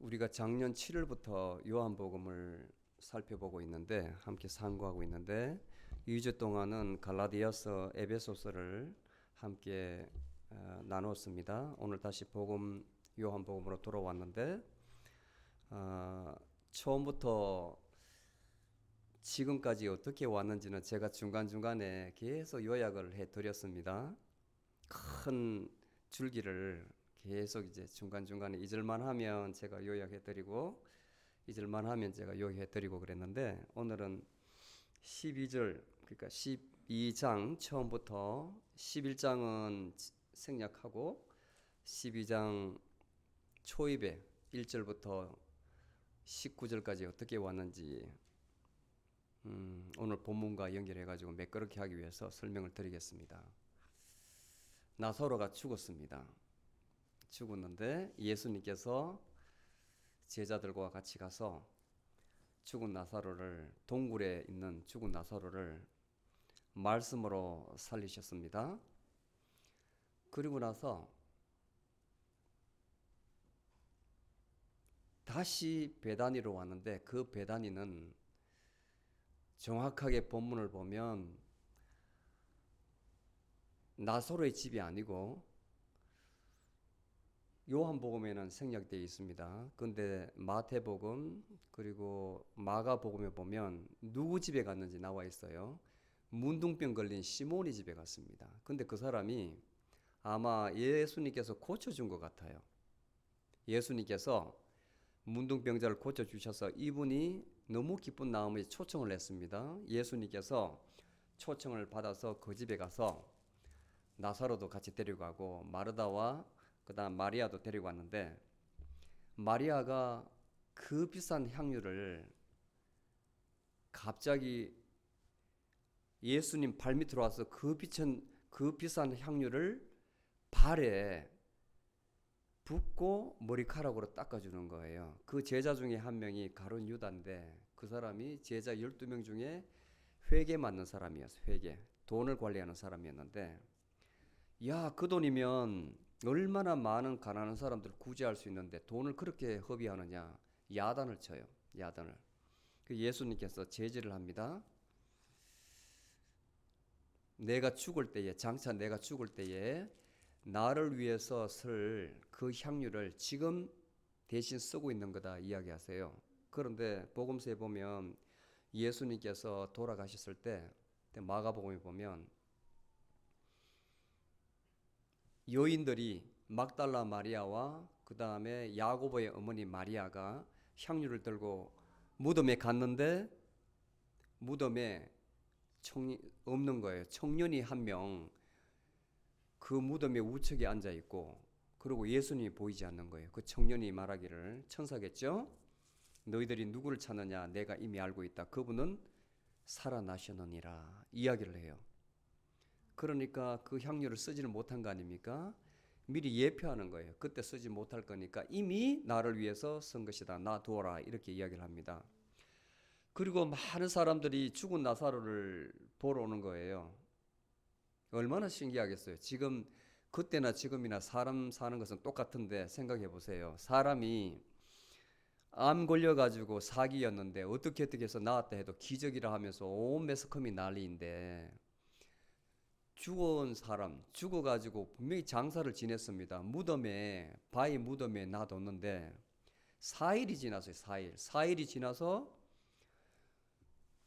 우리가 작년 7월부터 요한복음을 살펴보고 있는데 함께 상고하고 있는데 2주 동안은 갈라디아서, 에베소서를 함께 나눴습니다. 오늘 다시 요한복음으로 돌아왔는데 처음부터 지금까지 어떻게 왔는지는 제가 중간중간에 계속 요약을 해드렸습니다. 큰 줄기를 계속 이제 중간중간에 잊을만 하면 제가 요약해드리고 잊을만 하면 제가 요약해드리고 그랬는데 오늘은 12절 그러니까 12장 처음부터 11장은 생략하고 12장 초입에 1절부터 19절까지 어떻게 왔는지 오늘 본문과 연결해가지고 매끄럽게 하기 위해서 설명을 드리겠습니다. 나사로가 죽었습니다. 죽었는데 예수님께서 제자들과 같이 가서 죽은 나사로를 동굴에 있는 죽은 나사로를 말씀으로 살리셨습니다. 그리고 나서 다시 베다니로 왔는데 그 베다니는 정확하게 본문을 보면 나사로의 집이 아니고 요한복음에는 생략되어 있습니다. 그런데 마태복음 그리고 마가복음에 보면 누구 집에 갔는지 나와 있어요. 문둥병 걸린 시몬이 집에 갔습니다. 근데 그 사람이 아마 예수님께서 고쳐준 것 같아요. 예수님께서 문둥병자를 고쳐주셔서 이분이 너무 기쁜 마음에 초청을 했습니다. 예수님께서 초청을 받아서 그 집에 가서 나사로도 같이 데려가고 마르다와 그다음 마리아도 데리고 왔는데 마리아가 그 비싼 향유를 갑자기 예수님 발 밑으로 와서 그 비싼 향유를 발에 붓고 머리카락으로 닦아주는 거예요. 그 제자 중에 한 명이 가룟 유다인데 그 사람이 제자 12명 중에 회계 맡는 사람이었어요. 회계. 돈을 관리하는 사람이었는데 야, 그 돈이면 얼마나 많은 가난한 사람들을 구제할 수 있는데 돈을 그렇게 허비하느냐. 야단을 쳐요. 야단을. 그 예수님께서 제지를 합니다. 장차 내가 죽을 때에 나를 위해서 쓸 그 향유를 지금 대신 쓰고 있는 거다 이야기하세요. 그런데 복음서에 보면 예수님께서 돌아가셨을 때 마가복음에 보면 여인들이 막달라 마리아와 그 다음에 야고보의 어머니 마리아가 향유를 들고 무덤에 갔는데 무덤에 없는 거예요. 청년이 한 명 그 무덤에 우측에 앉아 있고 그리고 예수님이 보이지 않는 거예요. 그 청년이 말하기를 천사겠죠? 너희들이 누구를 찾느냐? 내가 이미 알고 있다. 그분은 살아나셨느니라 이야기를 해요. 그러니까 그 향유를 쓰지를 못한 거 아닙니까? 미리 예표하는 거예요. 그때 쓰지 못할 거니까 이미 나를 위해서 쓴 것이다. 나 두어라 이렇게 이야기를 합니다. 그리고 많은 사람들이 죽은 나사로를 보러 오는 거예요. 얼마나 신기하겠어요. 지금 그때나 지금이나 사람 사는 것은 똑같은데 생각해 보세요. 사람이 암 걸려가지고 사기였는데 어떻게 해서 나았다 해도 기적이라 하면서 온 매스컴이 난리인데 죽은 사람 죽어가지고 분명히 장사를 지냈습니다. 바위 무덤에 놔뒀는데 4일이 지났어요. 4일이 지나서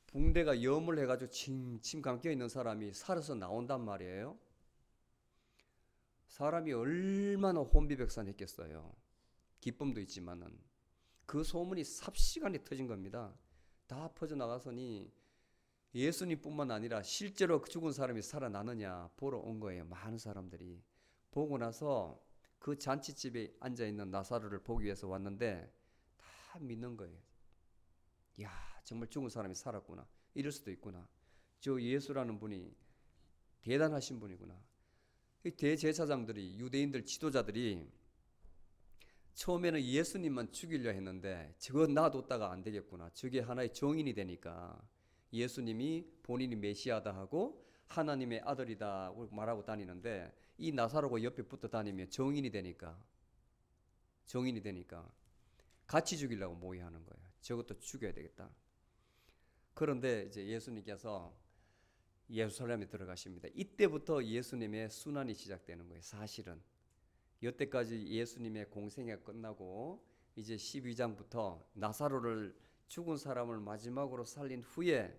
붕대가 염을 해가지고 침 감겨 있는 사람이 살아서 나온단 말이에요. 사람이 얼마나 혼비백산했겠어요. 기쁨도 있지만은 그 소문이 삽시간에 터진 겁니다. 다 퍼져나가서니 예수님뿐만 아니라 실제로 죽은 사람이 살아나느냐 보러 온 거예요. 많은 사람들이. 보고 나서 그 잔치집에 앉아있는 나사로를 보기 위해서 왔는데 다 믿는 거예요. 야, 정말 죽은 사람이 살았구나. 이럴 수도 있구나. 저 예수라는 분이 대단하신 분이구나. 대제사장들이 유대인들 지도자들이 처음에는 예수님만 죽이려 했는데 저거 놔뒀다가 안 되겠구나. 저게 하나의 정인이 되니까 예수님이 본인이 메시아다 하고 하나님의 아들이다 말하고 다니는데 이 나사로가 옆에 붙어 다니면 정인이 되니까 같이 죽이려고 모의하는 거예요. 저것도 죽여야 되겠다. 그런데 이제 예수님께서 예루살렘에 들어가십니다. 이때부터 예수님의 순환이 시작되는 거예요. 사실은 여태까지 예수님의 공생이 끝나고 이제 12장부터 나사로를 죽은 사람을 마지막으로 살린 후에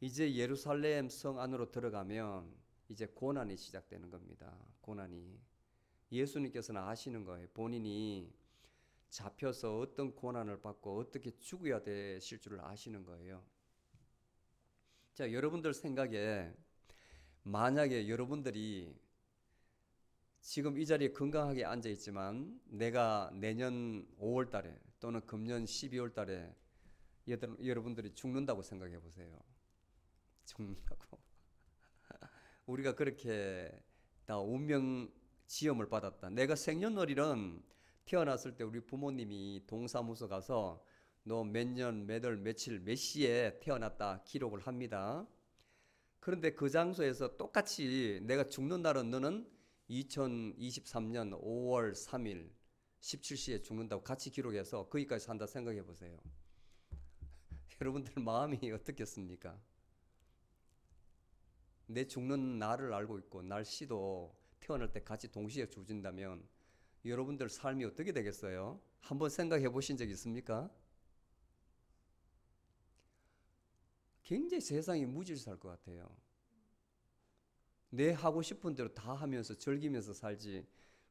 이제 예루살렘 성 안으로 들어가면 이제 고난이 시작되는 겁니다. 고난이. 예수님께서는 아시는 거예요. 본인이 잡혀서 어떤 고난을 받고 어떻게 죽어야 되실 줄을 아시는 거예요. 자, 여러분들 생각에 만약에 여러분들이 지금 이 자리에 건강하게 앉아 있지만 내가 내년 5월 달에 또는 금년 12월 달에 여러분들이 죽는다고 생각해 보세요. 죽는다고. 우리가 그렇게 다 운명 지엄을 받았다. 내가 생년월일은 태어났을 때 우리 부모님이 동사무소 가서 너 몇 년, 몇 월, 며칠, 몇 시에 태어났다 기록을 합니다. 그런데 그 장소에서 똑같이 내가 죽는 날은 너는 2023년 5월 3일 17시에 죽는다고 같이 기록해서 거기까지 산다 생각해 보세요. 여러분들 마음이 어떻겠습니까? 내 죽는 날을 알고 있고 날씨도 태어날 때 같이 동시에 주어진다면 여러분들 삶이 어떻게 되겠어요? 한번 생각해 보신 적 있습니까? 굉장히 세상이 무질서할 것 같아요. 내 하고 싶은 대로 다 하면서 즐기면서 살지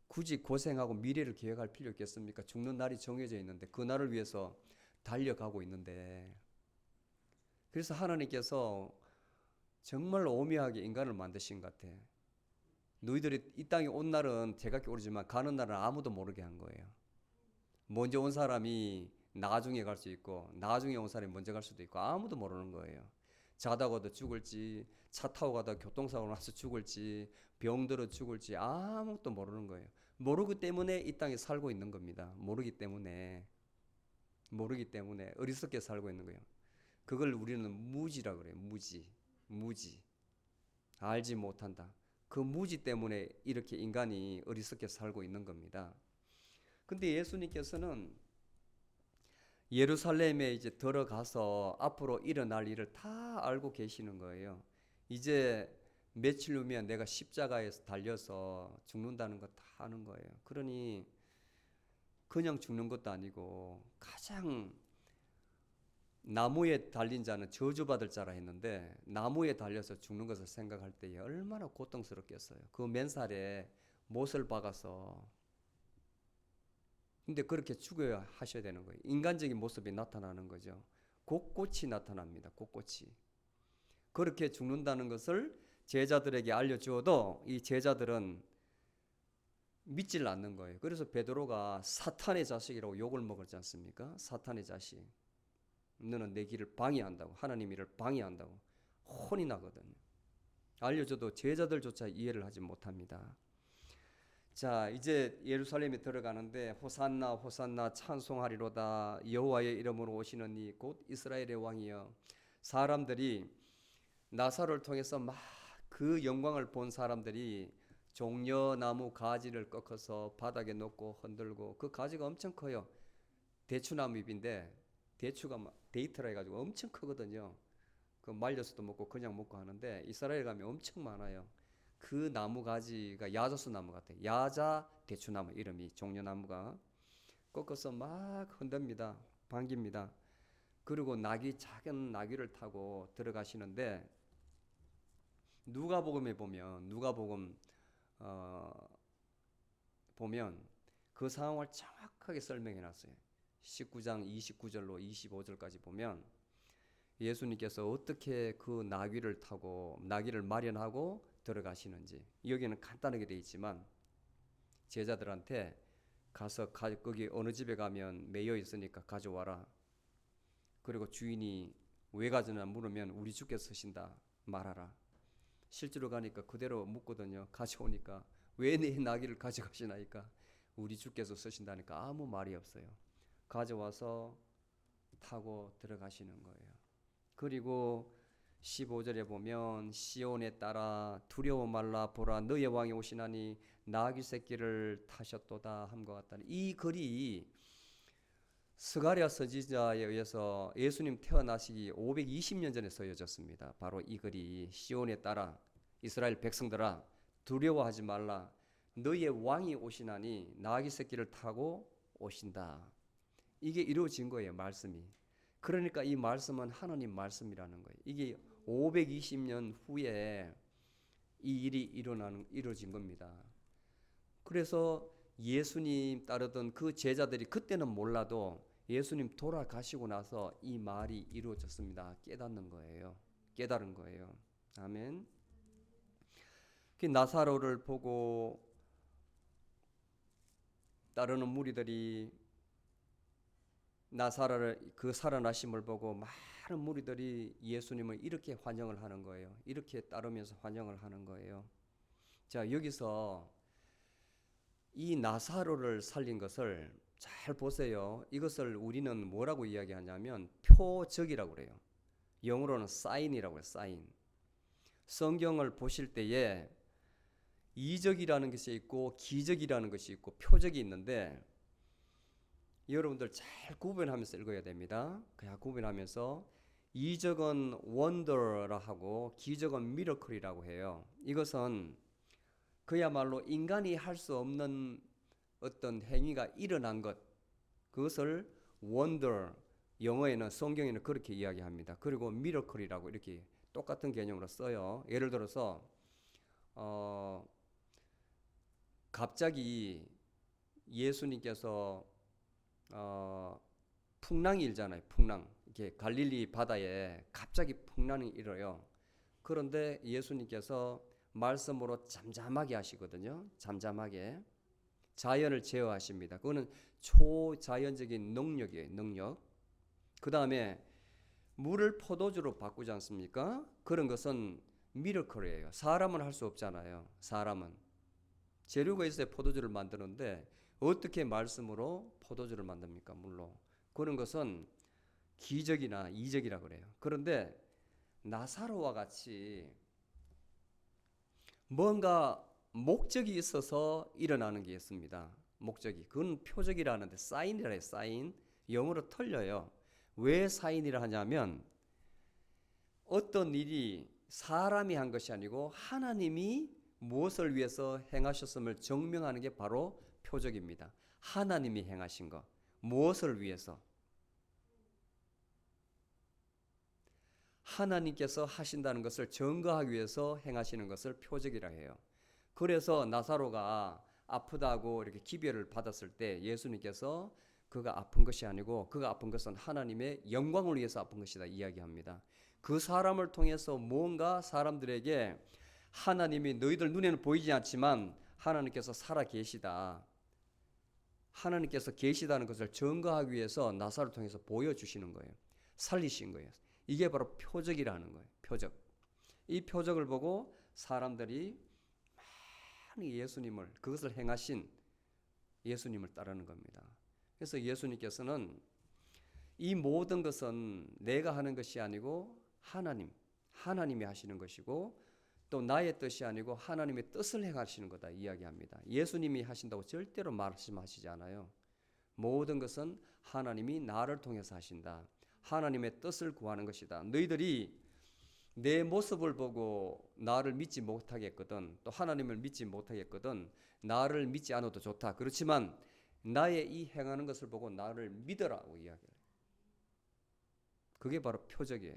굳이 고생하고 미래를 계획할 필요 있겠습니까? 죽는 날이 정해져 있는데 그 날을 위해서 달려가고 있는데 그래서 하나님께서 정말 오묘하게 인간을 만드신 것 같아. 너희들이 이 땅에 온 날은 제각기 오르지만 가는 날은 아무도 모르게 한 거예요. 먼저 온 사람이 나중에 갈 수 있고 나중에 온 사람이 먼저 갈 수도 있고 아무도 모르는 거예요. 자다가도 죽을지 차 타고 가다 교통사고 나서 죽을지 병들어 죽을지 아무것도 모르는 거예요. 모르기 때문에 이 땅에 살고 있는 겁니다. 모르기 때문에 어리석게 살고 있는 거예요. 그걸 우리는 무지라 그래요. 무지. 알지 못한다. 그 무지 때문에 이렇게 인간이 어리석게 살고 있는 겁니다. 근데 예수님께서는 예루살렘에 이제 들어가서 앞으로 일어날 일을 다 알고 계시는 거예요. 이제 며칠 후면 내가 십자가에서 달려서 죽는다는 거 다 아는 거예요. 그러니 그냥 죽는 것도 아니고 가장 나무에 달린 자는 저주받을 자라 했는데 나무에 달려서 죽는 것을 생각할 때에 얼마나 고통스럽겠어요. 그 맨살에 못을 박아서. 근데 그렇게 죽어야 하셔야 되는 거예요. 인간적인 모습이 나타나는 거죠. 곳곳이 나타납니다. 곳곳이. 그렇게 죽는다는 것을 제자들에게 알려주어도 이 제자들은 믿질 않는 거예요. 그래서 베드로가 사탄의 자식이라고 욕을 먹었지 않습니까? 사탄의 자식. 너는 내 길을 방해한다고, 하나님 일을 방해한다고 혼이 나거든요. 알려줘도 제자들조차 이해를 하지 못합니다. 자, 이제 예루살렘에 들어가는데 호산나 호산나 찬송하리로다 여호와의 이름으로 오시는 이 곧 이스라엘의 왕이여. 사람들이 나사로를 통해서 막 그 영광을 본 사람들이 종려나무 가지를 꺾어서 바닥에 놓고 흔들고 그 가지가 엄청 커요. 대추나무 잎인데 대추가 데이트라 해가지고 엄청 크거든요. 그 말려서도 먹고 그냥 먹고 하는데 이스라엘 가면 엄청 많아요. 그 나무 가지가 야자수 나무 같아요. 야자 대추나무 이름이 종려나무가 꺾어서 막 흔듭니다. 반깁니다. 그리고 작은 나귀를 타고 들어가시는데 누가복음에 보면 보면 그 상황을 정확하게 설명해 놨어요. 19장 29절로 25절까지 보면 예수님께서 어떻게 그 나귀를 마련하고 들어가시는지 여기는 간단하게 되어 있지만 제자들한테 가서 거기 어느 집에 가면 매여 있으니까 가져와라. 그리고 주인이 왜 가져나 물으면 우리 주께서 쓰신다 말하라. 실제로 가니까 그대로 묻거든요. 가져오니까 왜 내 나귀를 가져가시나이까 우리 주께서 쓰신다니까 아무 말이 없어요. 가져와서 타고 들어가시는 거예요. 그리고 15절에 보면 시온에 따라 두려워 말라 보라 너의 왕이 오시나니 나귀 새끼를 타셨도다 함과 같다니 이 글이 스가랴 선지자에 의해서 예수님 태어나시기 520년 전에 써여졌습니다. 바로 이 글이 시온에 따라 이스라엘 백성들아 두려워하지 말라 너희의 왕이 오시나니 나귀 새끼를 타고 오신다. 이게 이루어진 거예요. 말씀이. 그러니까 이 말씀은 하나님 말씀이라는 거예요. 이게 520년 후에 이 일이 이루어진 겁니다. 그래서 예수님 따르던 그 제자들이 그때는 몰라도 예수님 돌아가시고 나서 이 말이 이루어졌습니다. 깨닫는 거예요. 깨달은 거예요. 아멘. 그 나사로를 보고 따르는 무리들이 나사로를 그 살아나심을 보고 많은 무리들이 예수님을 이렇게 환영을 하는 거예요. 이렇게 따르면서 환영을 하는 거예요. 자, 여기서 이 나사로를 살린 것을 잘 보세요. 이것을 우리는 뭐라고 이야기하냐면 표적이라고 그래요. 영어로는 사인이라고 해요. 사인. 성경을 보실 때에 이적이라는 것이 있고 기적이라는 것이 있고 표적이 있는데 여러분들 잘 구분하면서 읽어야 됩니다. 그냥 구분하면서 이적은 원더라 하고 기적은 미러클이라고 해요. 이것은 그야말로 인간이 할 수 없는 어떤 행위가 일어난 것, 그것을 원더, 영어에는 성경에는 그렇게 이야기합니다. 그리고 미러클이라고 이렇게 똑같은 개념으로 써요. 예를 들어서 갑자기 예수님께서 풍랑이 일잖아요. 풍랑. 이렇게 갈릴리 바다에 갑자기 풍랑이 일어요. 그런데 예수님께서 말씀으로 잠잠하게 하시거든요. 잠잠하게. 자연을 제어하십니다. 그거는 초자연적인 능력이에요. 능력. 그 다음에 물을 포도주로 바꾸지 않습니까? 그런 것은 미러클이에요. 사람은 할 수 없잖아요. 사람은. 재료가 있어야 포도주를 만드는데 어떻게 말씀으로 포도주를 만듭니까? 물로. 그런 것은 기적이나 이적이라 그래요. 그런데 나사로와 같이 뭔가 목적이 있어서 일어나는 게 있습니다. 목적이. 그건 표적이라는데 사인이라 해요. 사인. 영어로 틀려요. 왜 사인이라 하냐면 어떤 일이 사람이 한 것이 아니고 하나님이 무엇을 위해서 행하셨음을 증명하는 게 바로 표적입니다. 하나님이 행하신 것. 무엇을 위해서? 하나님께서 하신다는 것을 증거하기 위해서 행하시는 것을 표적이라 해요. 그래서 나사로가 아프다고 이렇게 기별을 받았을 때 예수님께서 그가 아픈 것이 아니고 그가 아픈 것은 하나님의 영광을 위해서 아픈 것이다 이야기합니다. 그 사람을 통해서 뭔가 사람들에게 하나님이 너희들 눈에는 보이지 않지만 하나님께서 살아 계시다. 하나님께서 계시다는 것을 증거하기 위해서 나사로를 통해서 보여주시는 거예요. 살리신 거예요. 이게 바로 표적이라는 거예요. 표적. 이 표적을 보고 사람들이 많이 예수님을, 그것을 행하신 예수님을 따르는 겁니다. 그래서 예수님께서는 이 모든 것은 내가 하는 것이 아니고 하나님이 하시는 것이고 또 나의 뜻이 아니고 하나님의 뜻을 행하시는 거다 이야기합니다. 예수님이 하신다고 절대로 말씀하시지 않아요. 모든 것은 하나님이 나를 통해서 하신다. 하나님의 뜻을 구하는 것이다. 너희들이 내 모습을 보고 나를 믿지 못하겠거든. 또 하나님을 믿지 못하겠거든. 나를 믿지 않아도 좋다. 그렇지만 나의 이 행하는 것을 보고 나를 믿으라고 이야기해요. 그게 바로 표적이에요.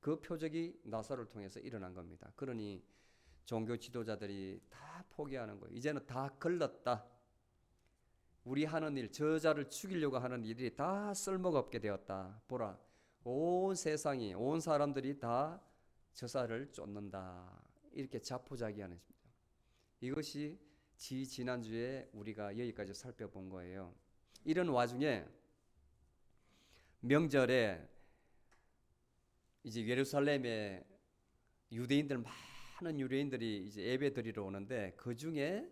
그 표적이 나사로를 통해서 일어난 겁니다. 그러니 종교 지도자들이 다 포기하는 거예요. 이제는 다 걸렀다. 우리 하는 일, 저자를 죽이려고 하는 일이 다 쓸모가 없게 되었다. 보라, 온 세상이, 온 사람들이 다 저사를 쫓는다. 이렇게 자포자기하는 것입니다. 이것이 지난주에 우리가 여기까지 살펴본 거예요. 이런 와중에 명절에 이제 예루살렘에 많은 유대인들이 이제 예배 드리러 오는데 그 중에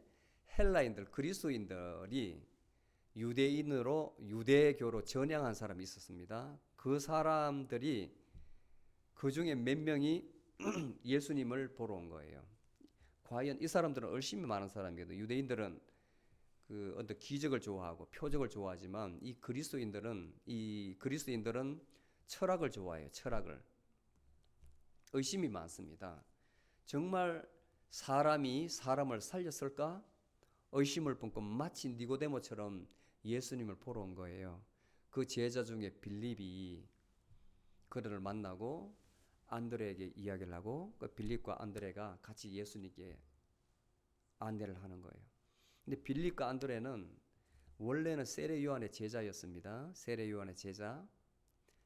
헬라인들, 그리스도인들이 유대교로 전향한 사람이 있었습니다. 그 사람들이 그 중에 몇 명이 예수님을 보러 온 거예요. 과연 이 사람들은 얼심이 많은 사람이거든요. 유대인들은 그 어떤 기적을 좋아하고 표적을 좋아하지만 이 그리스도인들은 철학을 좋아해요. 철학을. 의심이 많습니다. 정말 사람이 사람을 살렸을까? 의심을 품고 마치 니고데모처럼 예수님을 보러 온 거예요. 그 제자 중에 빌립이 그들을 만나고 안드레에게 이야기를 하고 그 빌립과 안드레가 같이 예수님께 안내를 하는 거예요. 근데 빌립과 안드레는 원래는 세례 요한의 제자였습니다. 세례 요한의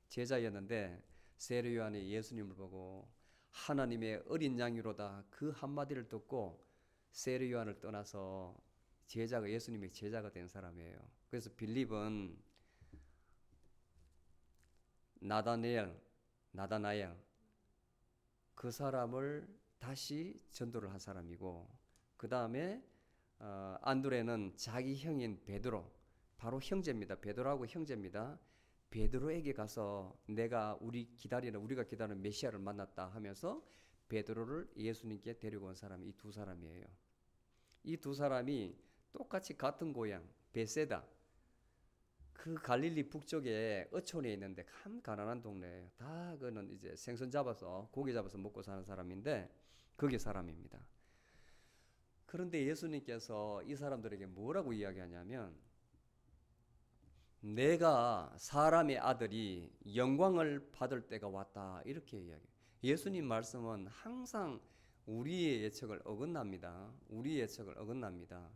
제자였는데 세례 요한이 예수님을 보고 하나님의 어린 양이로다 그 한마디를 듣고 세례 요한을 떠나서 예수님의 제자가 된 사람이에요. 그래서 빌립은 나다나엘 그 사람을 다시 전도를 한 사람이고, 그 다음에 안드레는 자기 형인 베드로, 바로 형제입니다. 베드로하고 형제입니다. 베드로에게 가서 우리가 기다리는 메시아를 만났다 하면서 베드로를 예수님께 데리고 온 사람이 이 두 사람이에요. 이 두 사람이 똑같이 같은 고향 베세다, 그 갈릴리 북쪽에 어촌에 있는데 참 가난한 동네예요. 다 그는 이제 생선 잡아서 고기 잡아서 먹고 사는 사람인데 거기 사람입니다. 그런데 예수님께서 이 사람들에게 뭐라고 이야기하냐면, 내가 사람의 아들이 영광을 받을 때가 왔다 이렇게 이야기해요. 예수님 말씀은 항상 우리의 예측을 어긋납니다. 우리의 예측을 어긋납니다.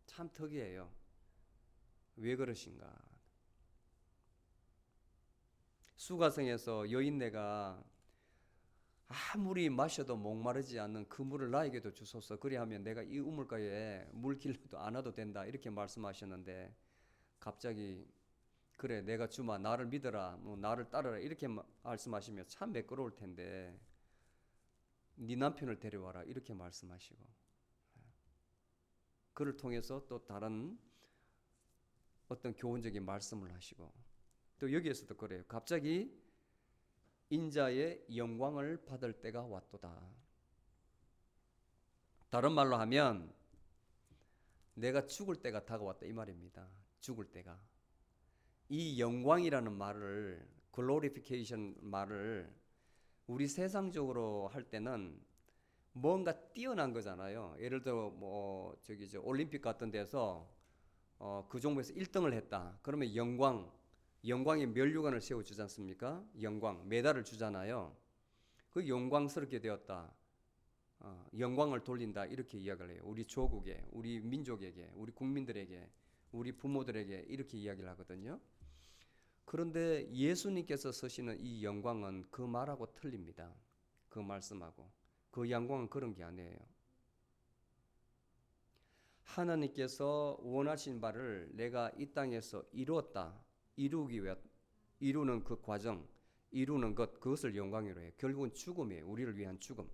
참 특이해요. 왜 그러신가? 수가성에서 여인네가 아무리 마셔도 목마르지 않는 그 물을 나에게도 주소서, 그리하면 내가 이 우물가에 물 길러도 안 와도 된다 이렇게 말씀하셨는데, 갑자기 그래 내가 주마 나를 믿어라 뭐 나를 따르라 이렇게 말씀하시면 참 매끄러울 텐데 네 남편을 데려와라 이렇게 말씀하시고, 그를 통해서 또 다른 어떤 교훈적인 말씀을 하시고, 또 여기에서도 그래요. 갑자기 인자의 영광을 받을 때가 왔도다. 다른 말로 하면 내가 죽을 때가 다가왔다 이 말입니다. 죽을 때가. 이 영광이라는 말을, 글로리피케이션 말을 우리 세상적으로 할 때는 뭔가 뛰어난 거잖아요. 예를 들어 뭐 올림픽 같은 데서 그 종목에서 1등을 했다. 그러면 영광의 면류관을 세워주지 않습니까? 영광, 메달을 주잖아요. 그 영광스럽게 되었다. 영광을 돌린다 이렇게 이야기를 해요. 우리 조국에, 우리 민족에게, 우리 국민들에게, 우리 부모들에게 이렇게 이야기를 하거든요. 그런데 예수님께서 쓰시는 이 영광은 그 말하고 틀립니다. 그 말씀하고. 그 영광은 그런 게 아니에요. 하나님께서 원하신 바를 내가 이 땅에서 이루었다. 이루는 그 과정, 이루는 것, 그것을 영광이라고 해요. 결국은 죽음이에요. 우리를 위한 죽음.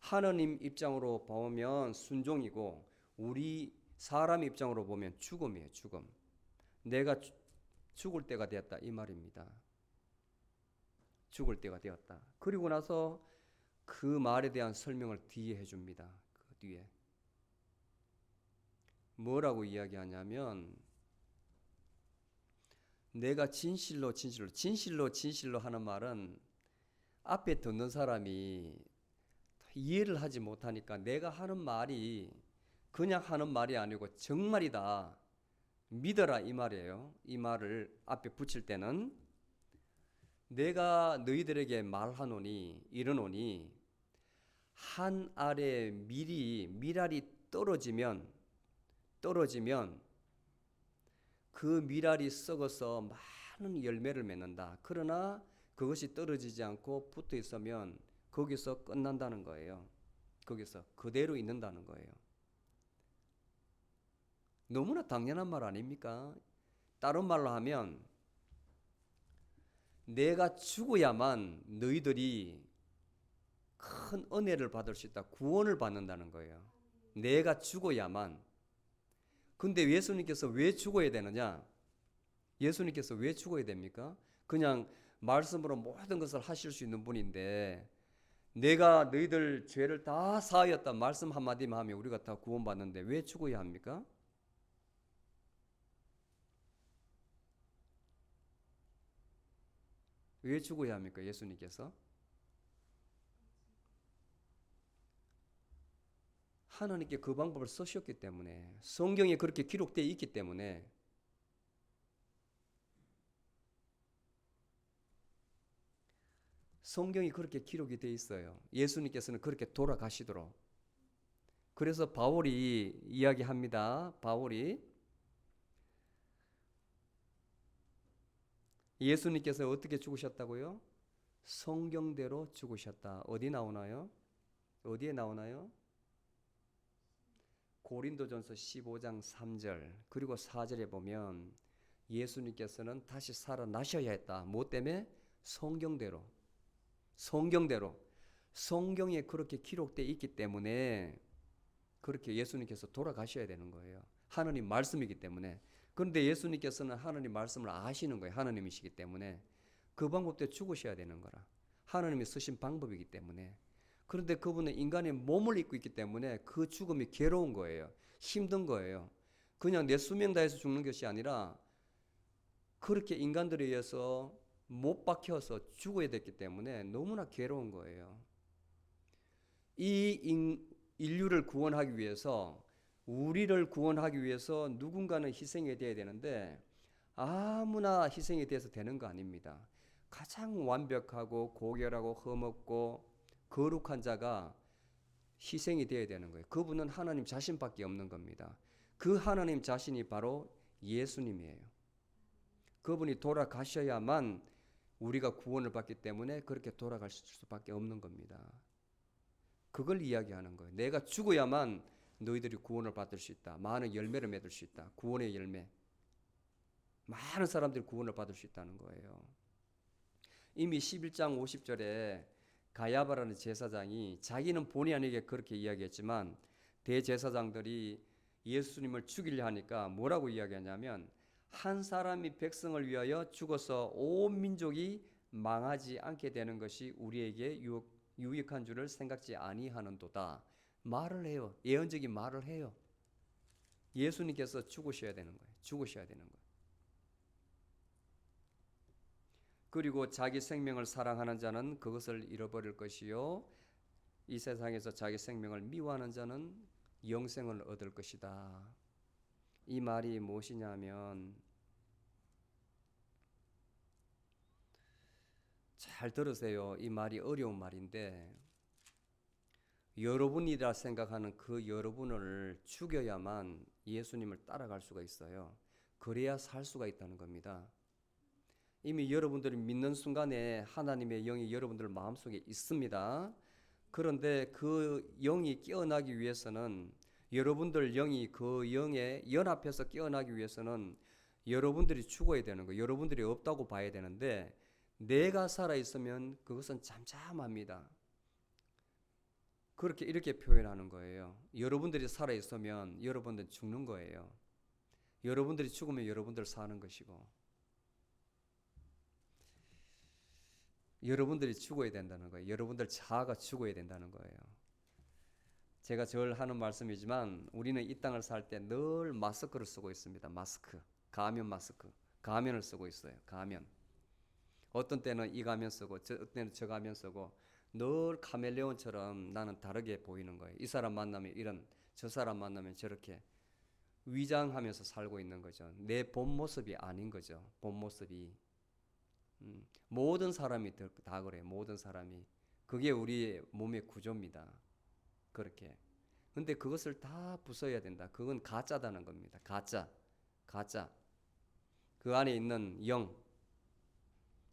하나님 입장으로 보면 순종이고, 우리 사람 입장으로 보면 죽음이에요. 죽음. 내가 죽을 때가 되었다 이 말입니다. 죽을 때가 되었다. 그리고 나서 그 말에 대한 설명을 뒤에 해줍니다. 그 뒤에 뭐라고 이야기하냐면, 내가 진실로 하는 말은 앞에 듣는 사람이 이해를 하지 못하니까 내가 하는 말이 그냥 하는 말이 아니고 정말이다, 믿어라 이 말이에요. 이 말을 앞에 붙일 때는 내가 너희들에게 이르노니 한 알에 밀알이 떨어지면 그 밀알이 썩어서 많은 열매를 맺는다. 그러나 그것이 떨어지지 않고 붙어 있으면 거기서 끝난다는 거예요. 거기서 그대로 있는다는 거예요. 너무나 당연한 말 아닙니까? 다른 말로 하면 내가 죽어야만 너희들이 큰 은혜를 받을 수 있다. 구원을 받는다는 거예요. 내가 죽어야만. 근데 예수님께서 왜 죽어야 되느냐? 예수님께서 왜 죽어야 됩니까? 그냥 말씀으로 모든 것을 하실 수 있는 분인데 내가 너희들 죄를 다 사하였다 말씀 한마디만 하면 우리가 다 구원받는데 왜 죽어야 합니까? 왜 죽어야 합니까? 예수님께서 하나님께 그 방법을 쓰셨기 때문에, 성경에 그렇게 기록되어 있기 때문에, 성경이 그렇게 기록이 되어 있어요. 예수님께서는 그렇게 돌아가시도록. 그래서 바울이 이야기합니다. 바울이 예수님께서 어떻게 죽으셨다고요? 성경대로 죽으셨다. 어디 나오나요? 어디에 나오나요? 고린도전서 15장 3절 그리고 4절에 보면 예수님께서는 다시 살아나셔야 했다. 뭐 때문에? 성경대로. 성경대로. 성경에 그렇게 기록되어 있기 때문에 그렇게 예수님께서 돌아가셔야 되는 거예요. 하나님 말씀이기 때문에. 그런데 예수님께서는 하나님 말씀을 아시는 거예요. 하나님이시기 때문에. 그 방법대로 죽으셔야 되는 거라. 하나님이 쓰신 방법이기 때문에. 그런데 그분은 인간의 몸을 입고 있기 때문에 그 죽음이 괴로운 거예요. 힘든 거예요. 그냥 내 수명 다해서 죽는 것이 아니라 그렇게 인간들에 의해서 못 박혀서 죽어야 됐기 때문에 너무나 괴로운 거예요. 이 인류를 구원하기 위해서, 우리를 구원하기 위해서 누군가는 희생이 되어야 되는데 아무나 희생이 돼서 되는 거 아닙니다. 가장 완벽하고 고결하고 흠없고 거룩한 자가 희생이 되어야 되는 거예요. 그분은 하나님 자신밖에 없는 겁니다. 그 하나님 자신이 바로 예수님이에요. 그분이 돌아가셔야만 우리가 구원을 받기 때문에 그렇게 돌아갈 수밖에 없는 겁니다. 그걸 이야기하는 거예요. 내가 죽어야만 너희들이 구원을 받을 수 있다. 많은 열매를 맺을 수 있다. 구원의 열매. 많은 사람들이 구원을 받을 수 있다는 거예요. 이미 11장 50절에 가야바라는 제사장이 자기는 본의 아니게 그렇게 이야기했지만 대제사장들이 예수님을 죽이려 하니까 뭐라고 이야기하냐면 한 사람이 백성을 위하여 죽어서 온 민족이 망하지 않게 되는 것이 우리에게 유익한 줄을 생각지 아니하는도다. 말을 해요. 예언적인 말을 해요. 예수님께서 죽으셔야 되는 거예요. 죽으셔야 되는 거예요. 그리고 자기 생명을 사랑하는 자는 그것을 잃어버릴 것이요 이 세상에서 자기 생명을 미워하는 자는 영생을 얻을 것이다. 이 말이 무엇이냐면 잘 들으세요. 이 말이 어려운 말인데 여러분이라 생각하는 그 여러분을 죽여야만 예수님을 따라갈 수가 있어요. 그래야 살 수가 있다는 겁니다. 이미 여러분들이 믿는 순간에 하나님의 영이 여러분들 마음속에 있습니다. 그런데 그 영이 깨어나기 위해서는 여러분들 영이 그 영에 연합해서 깨어나기 위해서는 여러분들이 죽어야 되는 거예요. 여러분들이 없다고 봐야 되는데 내가 살아있으면 그것은 잠잠합니다. 그렇게 이렇게 표현하는 거예요. 여러분들이 살아있으면 여러분들은 죽는 거예요. 여러분들이 죽으면 여러분들 사는 것이고 여러분들이 죽어야 된다는 거예요. 여러분들 자아가 죽어야 된다는 거예요. 제가 절 하는 말씀이지만 우리는 이 땅을 살 때 늘 마스크를 쓰고 있습니다. 마스크, 가면 마스크, 가면을 쓰고 있어요. 가면. 어떤 때는 이 가면 쓰고 어떤 때는 저 가면 쓰고 늘 카멜레온처럼 나는 다르게 보이는 거예요. 이 사람 만나면 이런, 저 사람 만나면 저렇게 위장하면서 살고 있는 거죠. 내 본 모습이 아닌 거죠. 본 모습이. 모든 사람이 다 그래요. 모든 사람이. 그게 우리의 몸의 구조입니다. 그렇게. 근데 그것을 다 부숴야 된다. 그건 가짜다는 겁니다. 가짜. 가짜. 그 안에 있는 영.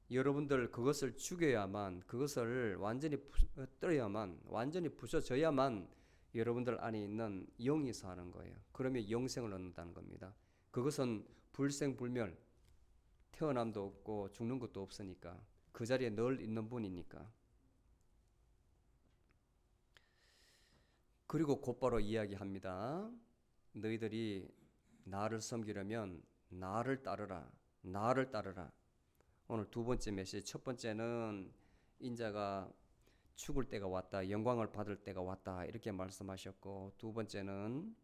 여러분들 그것을 죽여야만, 그것을 완전히 부숴야만, 완전히 부숴져야만 여러분들 안에 있는 영이 사는 거예요. 그러면 영생을 얻는다는 겁니다. 그것은 불생불멸, 태어남도 없고 죽는 것도 없으니까 그 자리에 늘 있는 분이니까. 그리고 곧바로 이야기합니다. 너희들이 나를 섬기려면 나를 따르라. 나를 따르라. 오늘 두 번째 메시지, 첫 번째는 인자가 죽을 때가 왔다. 영광을 받을 때가 왔다. 이렇게 말씀하셨고, 두 번째는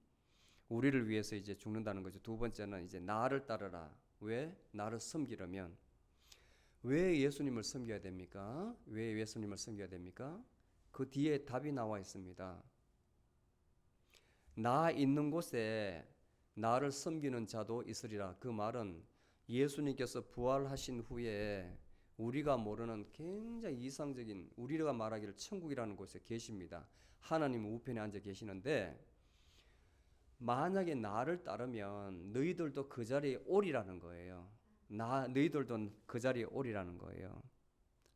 우리를 위해서 이제 죽는다는 거죠. 두 번째는 이제 나를 따르라. 왜? 나를 섬기려면. 왜 예수님을 섬겨야 됩니까? 왜 예수님을 섬겨야 됩니까? 그 뒤에 답이 나와 있습니다. 나 있는 곳에 나를 섬기는 자도 있으리라. 그 말은 예수님께서 부활하신 후에 우리가 모르는 굉장히 이상적인, 우리가 말하기를 천국이라는 곳에 계십니다. 하나님 우편에 앉아 계시는데, 만약에 나를 따르면 너희들도 그 자리에 오리라는 거예요. 너희들도 그 자리에 오리라는 거예요.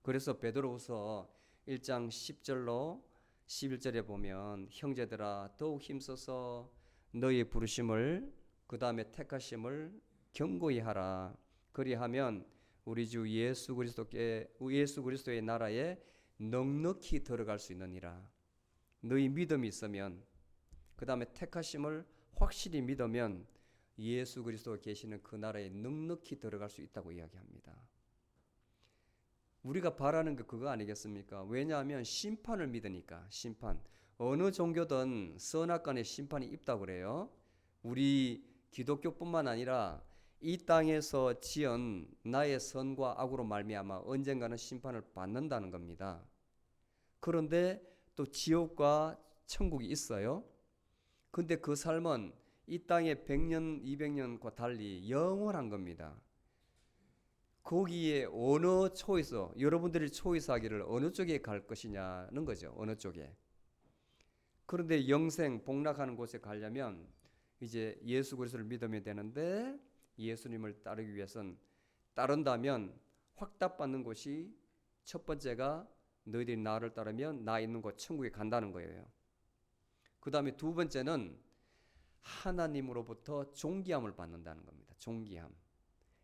그래서 베드로후서 1장 10절로 11절에 보면, 형제들아 더욱 힘써서 너희 부르심을, 그 다음에 택하심을 견고히 하라. 그리하면 우리 주 예수 그리스도의 나라에 넉넉히 들어갈 수 있느니라. 너희 믿음이 있으면, 그 다음에 택하심을 확실히 믿으면 예수 그리스도가 계시는 그 나라에 넉넉히 들어갈 수 있다고 이야기합니다. 우리가 바라는 게 그거 아니겠습니까? 왜냐하면 심판을 믿으니까. 심판, 어느 종교든 선악간의 심판이 있다고 그래요. 우리 기독교뿐만 아니라 이 땅에서 지은 나의 선과 악으로 말미암아 언젠가는 심판을 받는다는 겁니다. 그런데 또 지옥과 천국이 있어요. 근데 그 삶은 이 땅의 100년, 200년과 달리 영원한 겁니다. 거기에 어느 초에서, 여러분들이 초이사하기를 어느 쪽에 갈 것이냐는 거죠. 어느 쪽에. 그런데 영생, 복락하는 곳에 가려면 이제 예수 그리스도를 믿으면 되는데, 예수님을 따르기 위해서는, 따른다면 확답받는 곳이, 첫 번째가 너희들이 나를 따르면 나 있는 곳 천국에 간다는 거예요. 그 다음에 두 번째는 하나님으로부터 존귀함을 받는다는 겁니다. 존귀함.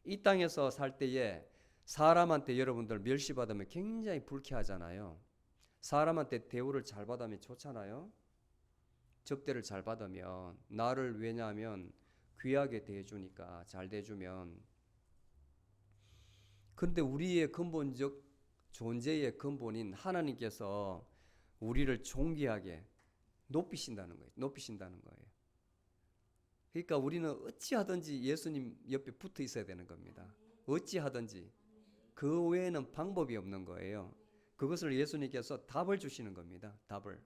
이 땅에서 살 때에 사람한테 여러분들 멸시받으면 굉장히 불쾌하잖아요. 사람한테 대우를 잘 받으면 좋잖아요. 접대를 잘 받으면, 나를 왜냐하면 귀하게 대해주니까, 잘 대해주면. 근데 우리의 근본적 존재의 근본인 하나님께서 우리를 존귀하게 높이신다는 거예요. 높이신다는 거예요. 그러니까 우리는 어찌하든지 예수님 옆에 붙어 있어야 되는 겁니다. 어찌하든지. 그 외에는 방법이 없는 거예요. 그것을 예수님께서 답을 주시는 겁니다. 답을.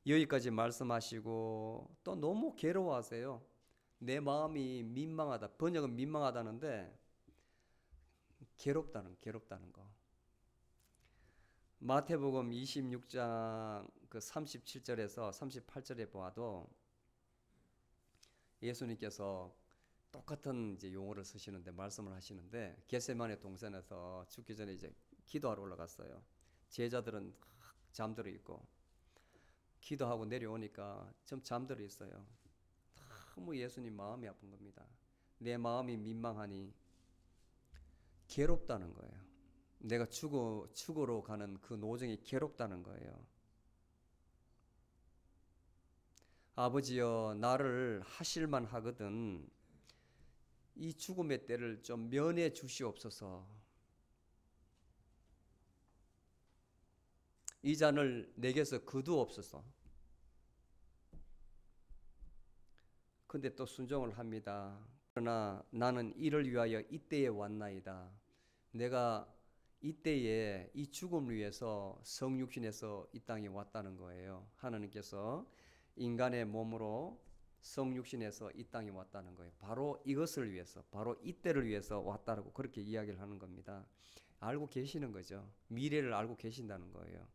여기까지 말씀하시고 또 너무 괴로워하세요. 내 마음이 민망하다. 번역은 민망하다는데 괴롭다는 거. 마태복음 26장 그 37절에서 38절에 보아도 예수님께서 똑같은 이제 용어를 쓰시는데, 말씀을 하시는데, 겟세마네 동산에서 죽기 전에 이제 기도하러 올라갔어요. 제자들은 잠들어 있고, 기도하고 내려오니까 좀 잠들어 있어요. 너무 예수님 마음이 아픈 겁니다. 내 마음이 민망하니, 괴롭다는 거예요. 내가 죽으러 가는 그 노정이 괴롭다는 거예요. 아버지여, 나를 하실만 하거든 이 죽음의 때를 좀 면해 주시옵소서. 이 잔을 내게서 거두옵소서. 근데 또 순종을 합니다. 그러나 나는 이를 위하여 이때에 왔나이다. 내가 이때에 이 죽음을 위해서 성육신에서 이 땅에 왔다는 거예요. 하나님께서 인간의 몸으로 성육신에서 이 땅에 왔다는 거예요. 바로 이것을 위해서, 바로 이때를 위해서 왔다고 그렇게 이야기를 하는 겁니다. 알고 계시는 거죠. 미래를 알고 계신다는 거예요.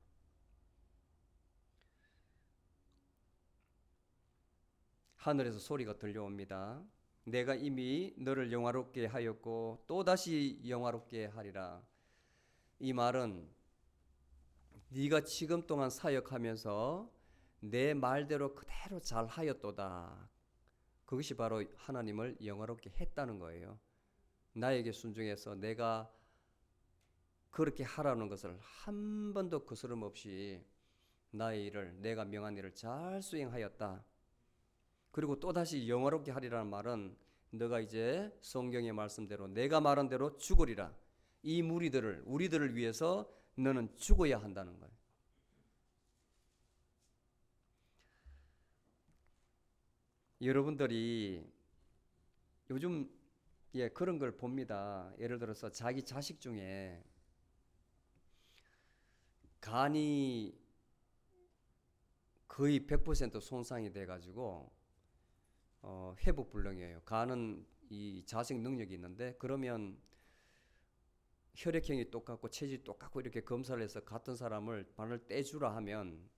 하늘에서 소리가 들려옵니다. 내가 이미 너를 영화롭게 하였고 또다시 영화롭게 하리라. 이 말은 네가 지금 동안 사역하면서 내 말대로 그대로 잘 하였도다. 그것이 바로 하나님을 영화롭게 했다는 거예요. 나에게 순종해서 내가 그렇게 하라는 것을 한 번도 거스름 없이 나의 일을, 내가 명한 일을 잘 수행하였다. 그리고 또다시 영화롭게 하리라는 말은 너가 이제 성경의 말씀대로 내가 말한 대로 죽으리라. 이 우리들을 위해서 너는 죽어야 한다는 거예요. 여러분들이 요즘 그런 걸 봅니다. 예를 들어서 자기 자식 중에 간이 거의 100% 손상이 돼가지고 회복 불능이에요. 간은 이 자생 능력이 있는데 그러면 혈액형이 똑같고 체질이 똑같고 이렇게 검사를 해서 같은 사람을 반을 떼주라 하면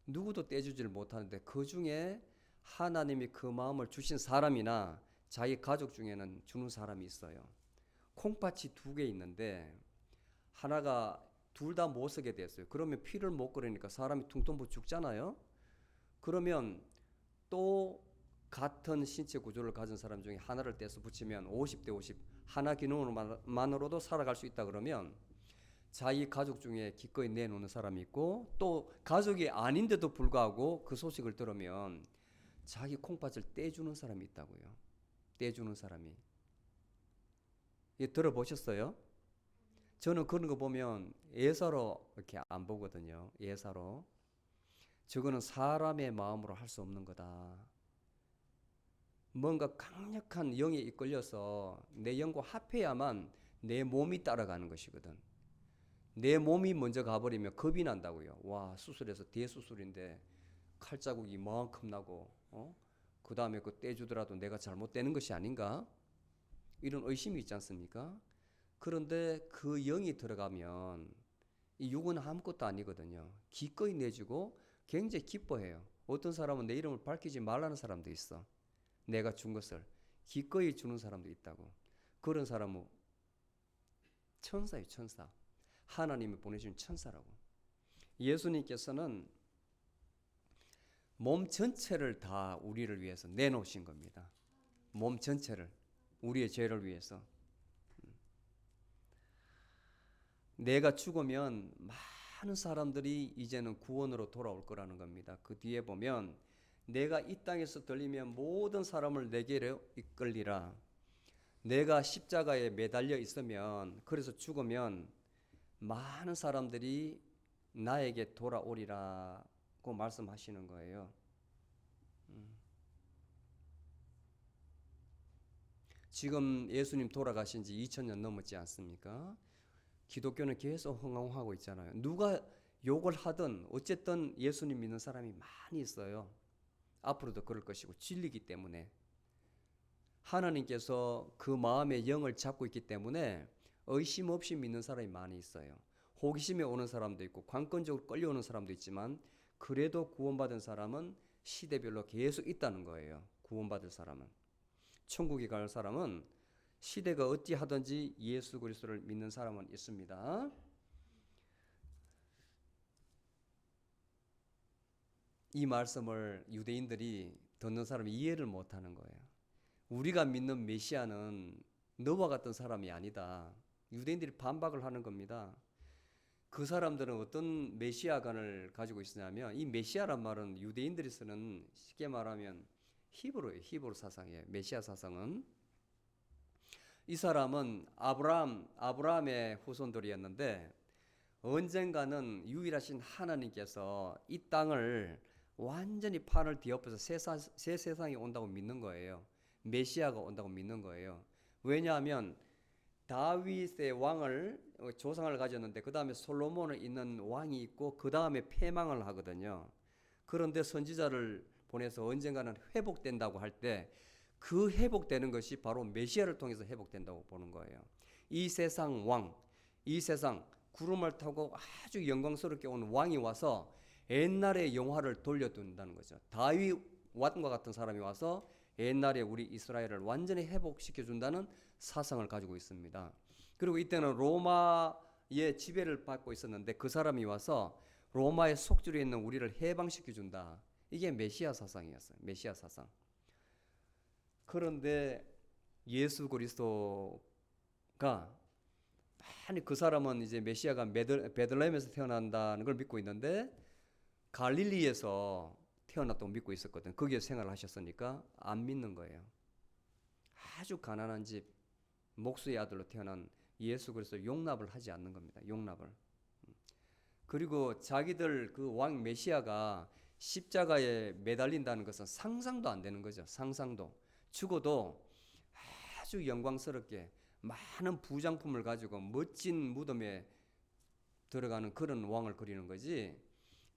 누구도 떼주지를 못하는데 그 중에 하나님이 그 마음을 주신 사람이나 자기 가족 중에는 주는 사람이 있어요. 콩팥이 2개 있는데 하나가 둘 다 못 쓰게 됐어요. 그러면 피를 못 끓이니까 사람이 퉁퉁 죽잖아요. 그러면 또 같은 신체 구조를 가진 사람 중에 하나를 떼서 붙이면 50대 50 하나 기능으로만으로도 살아갈 수 있다 그러면 자기 가족 중에 기꺼이 내놓는 사람이 있고 또 가족이 아닌데도 불구하고 그 소식을 들으면 자기 콩팥을 떼주는 사람이 있다고요. 떼주는 사람이. 들어보셨어요? 저는 그런 거 보면 예사로 이렇게 안 보거든요. 예사로. 저거는 사람의 마음으로 할 수 없는 거다. 뭔가 강력한 영에 이끌려서 내 영과 합해야만 내 몸이 따라가는 것이거든. 내 몸이 먼저 가버리면 겁이 난다고요. 와, 수술해서 대수술인데 칼자국이 이만큼 나고 그 다음에 그 떼주더라도 내가 잘못되는 것이 아닌가? 이런 의심이 있지 않습니까? 그런데 그 영이 들어가면 이 육은 아무것도 아니거든요. 기꺼이 내주고 굉장히 기뻐해요. 어떤 사람은 내 이름을 밝히지 말라는 사람도 있어. 내가 준 것을 기꺼이 주는 사람도 있다고. 그런 사람은 천사예요, 천사. 하나님이 보내준 천사라고. 예수님께서는 몸 전체를 다 우리를 위해서 내놓으신 겁니다. 몸 전체를 우리의 죄를 위해서. 내가 죽으면 많은 사람들이 이제는 구원으로 돌아올 거라는 겁니다. 그 뒤에 보면 내가 이 땅에서 들리면 모든 사람을 내게로 이끌리라. 내가 십자가에 매달려 있으면 그래서 죽으면 많은 사람들이 나에게 돌아오리라고 말씀하시는 거예요. 지금 예수님 돌아가신 지 2000년 넘었지 않습니까? 기독교는 계속 흥황하고 있잖아요. 누가 욕을 하든 어쨌든 예수님 믿는 사람이 많이 있어요. 앞으로도 그럴 것이고 진리기 때문에 하나님께서 그 마음의 영을 잡고 있기 때문에 의심 없이 믿는 사람이 많이 있어요. 호기심에 오는 사람도 있고 관건적으로 끌려오는 사람도 있지만 그래도 구원받은 사람은 시대별로 계속 있다는 거예요. 구원받을 사람은. 천국에 갈 사람은 시대가 어찌하든지 예수 그리스도를 믿는 사람은 있습니다. 이 말씀을 유대인들이 듣는 사람이 이해를 못하는 거예요. 우리가 믿는 메시아는 너와 같은 사람이 아니다. 유대인들이 반박을 하는 겁니다. 그 사람들은 어떤 메시아관을 가지고 있으냐면 이 메시아란 말은 유대인들이 쓰는 쉽게 말하면 히브리예요. 히브리 사상이에요. 메시아 사상은. 이 사람은 아브라함의 후손들이었는데 언젠가는 유일하신 하나님께서 이 땅을 완전히 판을 뒤엎어서 새 세상이 온다고 믿는 거예요. 메시아가 온다고 믿는 거예요. 왜냐하면 다윗의 왕을 조상을 가졌는데 그 다음에 솔로몬을 잇는 왕이 있고 그 다음에 패망을 하거든요. 그런데 선지자를 보내서 언젠가는 회복된다고 할 때 그 회복되는 것이 바로 메시아를 통해서 회복된다고 보는 거예요. 이 세상 왕, 이 세상 구름을 타고 아주 영광스럽게 온 왕이 와서 옛날의 영화를 돌려둔다는 거죠. 다윗 왕과 같은 사람이 와서 옛날에 우리 이스라엘을 완전히 회복시켜준다는 사상을 가지고 있습니다. 그리고 이때는 로마의 지배를 받고 있었는데 그 사람이 와서 로마의 속죄에 있는 우리를 해방시켜준다. 이게 메시아 사상이었어요. 메시아 사상. 그런데 예수 그리스도가 많이 그 사람은 이제 메시아가 베들레헴에서 태어난다는 걸 믿고 있는데 갈릴리에서 태어났다고 믿고 있었거든. 거기에 생활하셨으니까 안 믿는 거예요. 아주 가난한 집 목수의 아들로 태어난 예수 그리스도 용납을 하지 않는 겁니다. 용납을. 그리고 자기들 그 왕 메시아가 십자가에 매달린다는 것은 상상도 안 되는 거죠. 상상도. 죽어도 아주 영광스럽게 많은 부장품을 가지고 멋진 무덤에 들어가는 그런 왕을 그리는 거지.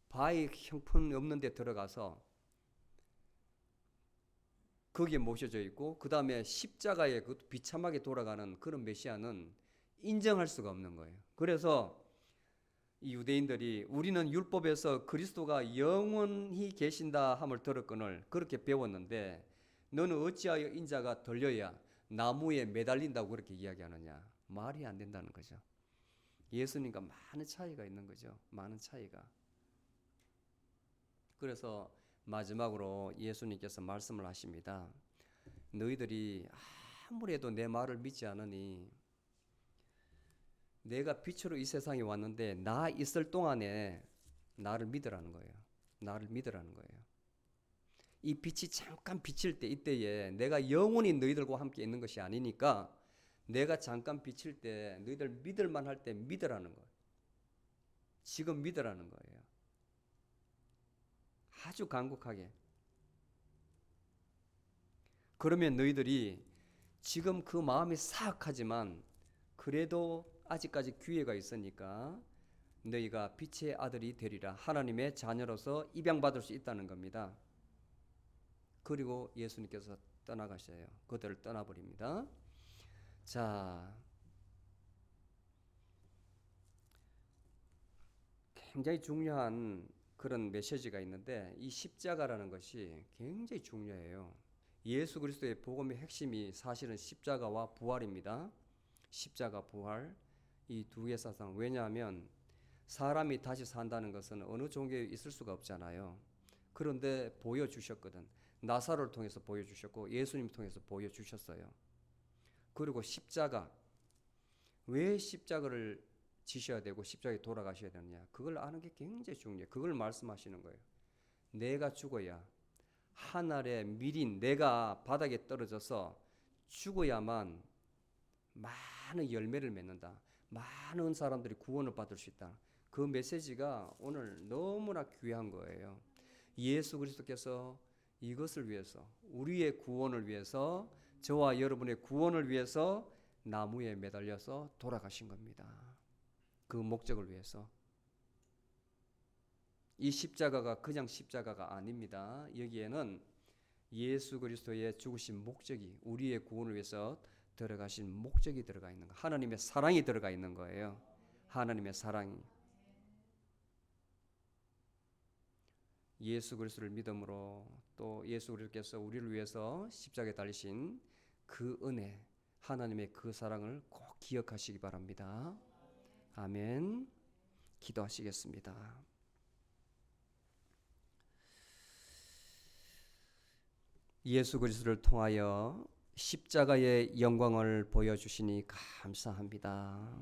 바위 형편없는 데 들어가서 거기에 모셔져 있고 그 다음에 십자가에 그 비참하게 돌아가는 그런 메시아는 인정할 수가 없는 거예요. 그래서 이 유대인들이 우리는 율법에서 그리스도가 영원히 계신다 함을 들었거늘 그렇게 배웠는데 너는 어찌하여 인자가 들려야 나무에 매달린다고 그렇게 이야기하느냐. 말이 안 된다는 거죠. 예수님과 많은 차이가 있는 거죠. 많은 차이가. 그래서 마지막으로 예수님께서 말씀을 하십니다. 너희들이 아무래도 내 말을 믿지 않으니 내가 빛으로 이 세상에 왔는데 나 있을 동안에 나를 믿으라는 거예요. 나를 믿으라는 거예요. 이 빛이 잠깐 비칠 때 이때에 내가 영원히 너희들과 함께 있는 것이 아니니까 내가 잠깐 비칠 때 너희들 믿을만 할 때 믿으라는 거예요. 지금 믿으라는 거예요. 아주 간곡하게. 그러면 너희들이 지금 그 마음이 사악하지만 그래도 아직까지 기회가 있으니까 너희가 빛의 아들이 되리라. 하나님의 자녀로서 입양받을 수 있다는 겁니다. 그리고 예수님께서 떠나가셔요. 그들을 떠나버립니다. 자, 굉장히 중요한 그런 메시지가 있는데 이 십자가라는 것이 굉장히 중요해요. 예수 그리스도의 복음의 핵심이 사실은 십자가와 부활입니다. 십자가 부활 이 두 개의 사상. 왜냐하면 사람이 다시 산다는 것은 어느 종교에 있을 수가 없잖아요. 그런데 보여주셨거든. 나사로를 통해서 보여주셨고 예수님 통해서 보여주셨어요. 그리고 십자가. 왜 십자가를 지셔야 되고 십자가에 돌아가셔야 되느냐. 그걸 아는 게 굉장히 중요해요. 그걸 말씀하시는 거예요. 내가 죽어야 하늘의 밀인 내가 바닥에 떨어져서 죽어야만 많은 열매를 맺는다. 많은 사람들이 구원을 받을 수 있다. 그 메시지가 오늘 너무나 귀한 거예요. 예수 그리스도께서 이것을 위해서 우리의 구원을 위해서 저와 여러분의 구원을 위해서 나무에 매달려서 돌아가신 겁니다. 그 목적을 위해서. 이 십자가가 그냥 십자가가 아닙니다. 여기에는 예수 그리스도의 죽으신 목적이 우리의 구원을 위해서 들어가신 목적이 들어가 있는 거. 하나님의 사랑이 들어가 있는 거예요. 하나님의 사랑이. 예수 그리스도를 믿음으로 또 예수 그리스도께서 우리를 위해서 십자가에 달리신 그 은혜, 하나님의 그 사랑을 꼭 기억하시기 바랍니다. 아멘. 기도하시겠습니다. 예수 그리스도를 통하여 십자가의 영광을 보여주시니 감사합니다.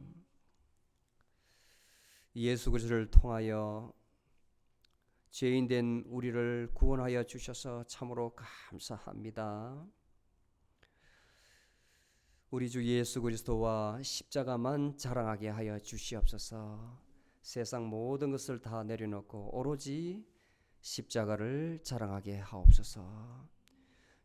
예수 그리스도를 통하여 죄인된 우리를 구원하여 주셔서 참으로 감사합니다. 우리 주 예수 그리스도와 십자가만 자랑하게 하여 주시옵소서. 세상 모든 것을 다 내려놓고 오로지 십자가를 자랑하게 하옵소서.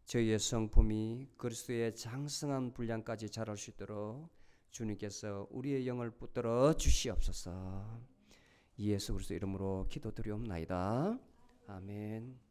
저희의 성품이 그리스도의 장성한 분량까지 자랄 수 있도록 주님께서 우리의 영을 붙들어 주시옵소서. 예수 그리스도 이름으로 기도드리옵나이다. 아멘.